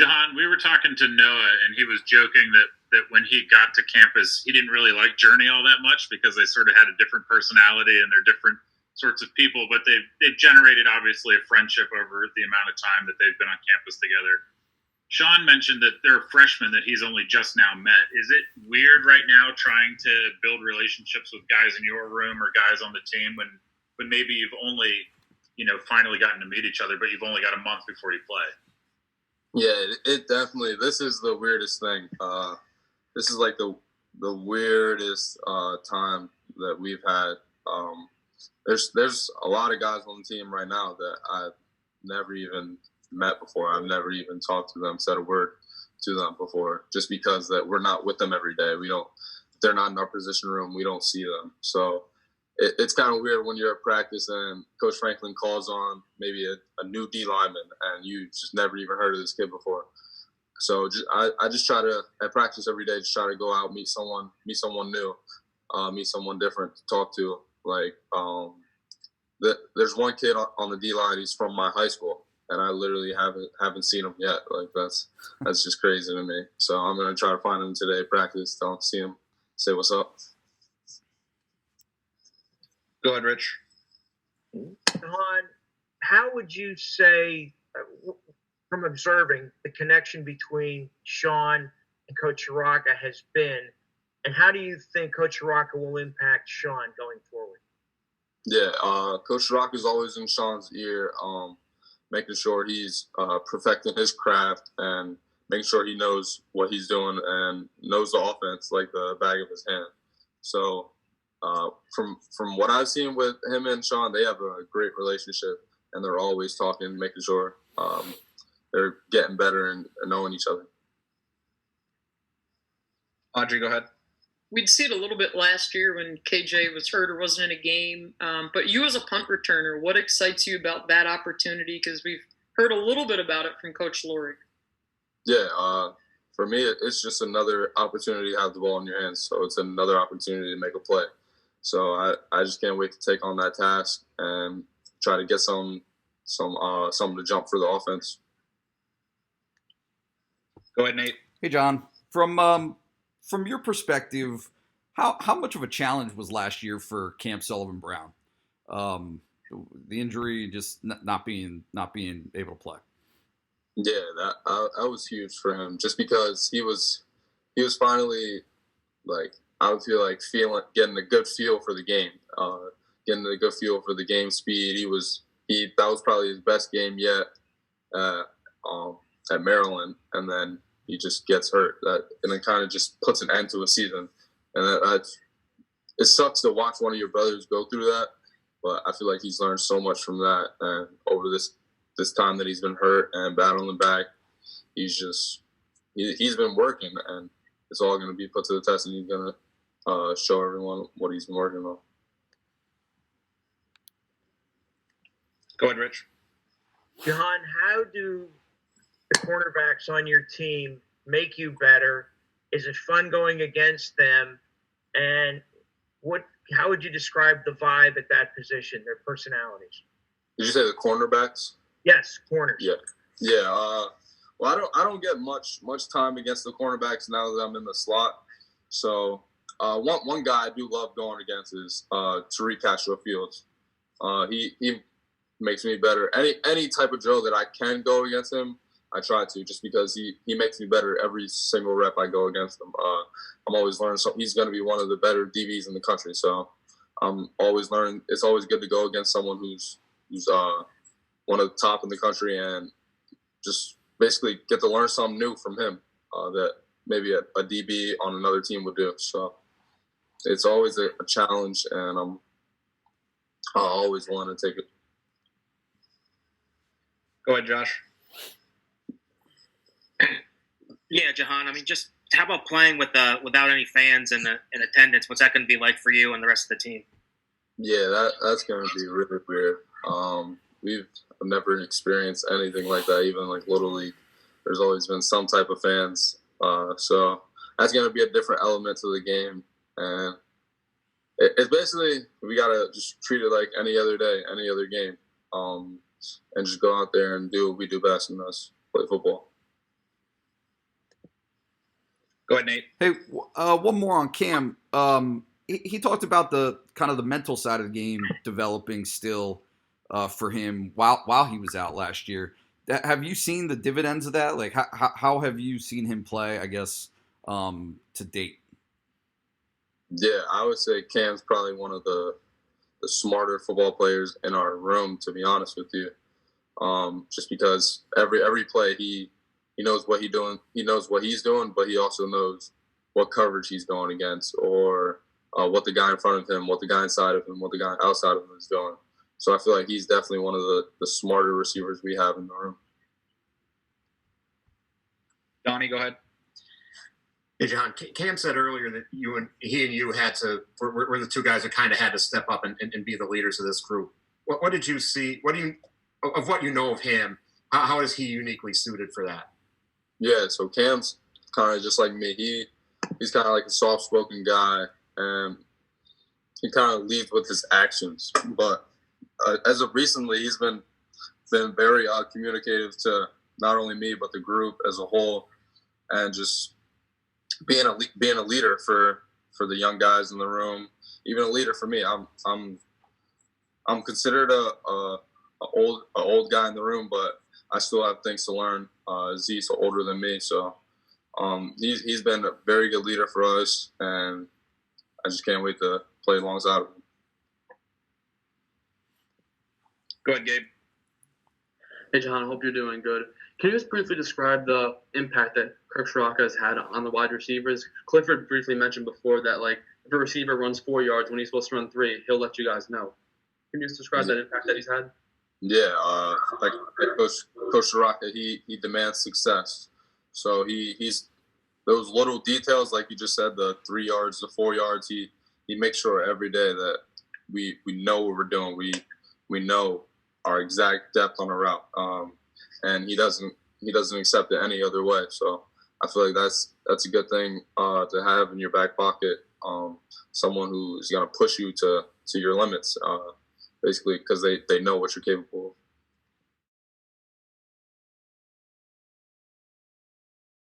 Jahan, we were talking to Noah, and he was joking that when he got to campus, he didn't really like Journey all that much because they sort of had a different personality and they're different sorts of people, but they've generated obviously a friendship over the amount of time that they've been on campus together. Sean mentioned that they're freshmen that he's only just now met. Is it weird right now trying to build relationships with guys in your room or guys on the team when maybe you've only, finally gotten to meet each other, but you've only got a month before you play? Yeah, it definitely. This is the weirdest thing. This is like the weirdest time that we've had. There's a lot of guys on the team right now that I've never even met before. I've never even talked to them, said a word to them before, just because that we're not with them every day. They're not in our position room. We don't see them. So it's kind of weird when you're at practice and Coach Franklin calls on maybe a new D lineman and you just never even heard of this kid before. So I just try to, at practice every day, just try to go out, meet someone new, meet someone different to talk to. Like, there's one kid on the D line. He's from my high school, and I literally haven't seen him yet. Like that's just crazy to me. So I'm gonna try to find him today at practice. Don't see him, say what's up. Go ahead, Rich. Jahan, how would you say, from observing, the connection between Sean and Coach Urraca has been, and how do you think Coach Urraca will impact Sean going forward? Yeah, Coach Urraca is always in Sean's ear, making sure he's perfecting his craft and making sure he knows what he's doing and knows the offense like the back of his hand. So from what I've seen with him and Sean, they have a great relationship, and they're always talking, making sure they're getting better and knowing each other. Audrey, go ahead. We'd see it a little bit last year when KJ was hurt or wasn't in a game. But you as a punt returner, what excites you about that opportunity? Because we've heard a little bit about it from Coach Lurie. Yeah, for me, it's just another opportunity to have the ball in your hands. So it's another opportunity to make a play. So I just can't wait to take on that task and try to get something to jump for the offense. Go ahead, Nate. Hey, John. From your perspective, how much of a challenge was last year for Cam Sullivan-Brown? The injury, just not being able to play. Yeah, that was huge for him. Just because he was finally, like, I would feel like getting a good feel for the game, getting a good feel for the game speed. That was probably his best game yet at Maryland, and then he just gets hurt. And it kind of just puts an end to a season. And it sucks to watch one of your brothers go through that, but I feel like he's learned so much from that. And over this time that he's been hurt and battling back, he's been working, and it's all going to be put to the test, and he's going to show everyone what he's been working on. Go ahead, Rich. Jahan, how do the cornerbacks on your team make you better? Is it fun going against them? And how would you describe the vibe at that position, their personalities? Did you say the cornerbacks? Yes, corners. Yeah. Well, I don't get much time against the cornerbacks now that I'm in the slot. So one guy I do love going against is Tariq Castro-Fields. He makes me better. Any type of drill that I can go against him, I try to, just because he makes me better every single rep I go against him. I'm always learning something. He's going to be one of the better DBs in the country. So I'm always learning. It's always good to go against someone who's one of the top in the country, and just basically get to learn something new from him that maybe a DB on another team would do. So it's always a challenge, and I always want to take it. Go ahead, Josh. Yeah, Jahan. I mean, just how about playing without any fans in attendance? What's that going to be like for you and the rest of the team? Yeah, that's going to be really weird. We've never experienced anything like that, even like Little League. There's always been some type of fans. So that's going to be a different element to the game. And it's basically, we got to just treat it like any other day, any other game, and just go out there and do what we do best, and that's play football. Go ahead, Nate. Hey, one more on Cam. He talked about the kind of the mental side of the game developing still for him while he was out last year. Have you seen the dividends of that? Like, how have you seen him play, I guess, to date? Yeah, I would say Cam's probably one of the smarter football players in our room, to be honest with you. Just because every play he knows what he's doing. He knows what he's doing, but he also knows what coverage he's going against, or what the guy in front of him, what the guy inside of him, what the guy outside of him is doing. So I feel like he's definitely one of the smarter receivers we have in the room. Donnie, go ahead. Hey, John, Cam said earlier that he and you had to were the two guys that kind of had to step up and be the leaders of this group. What did you see? What you know of him? How is he uniquely suited for that? Yeah, so Cam's kind of just like me. He's kind of like a soft-spoken guy, and he kind of leads with his actions. But as of recently, he's been very communicative to not only me but the group as a whole, and just being a leader for the young guys in the room, even a leader for me. I'm considered a old guy in the room, but I still have things to learn. Z's older than me, so he's been a very good leader for us, and I just can't wait to play alongside of him. Go ahead, Gabe. Hey, John, I hope you're doing good. Can you just briefly describe the impact that Kirk Ciarrocca has had on the wide receivers? Clifford briefly mentioned before that, like, if a receiver runs 4 yards when he's supposed to run 3, he'll let you guys know. Can you just describe that impact that he's had? Yeah, like Coach Ciarrocca, he demands success. So he's those little details, like you just said, the 3 yards, the 4 yards. He makes sure every day that we know what we're doing. We know our exact depth on a route, and he doesn't accept it any other way. So I feel like that's a good thing to have in your back pocket. Someone who is going to push you to your limits, basically, because they know what you're capable of.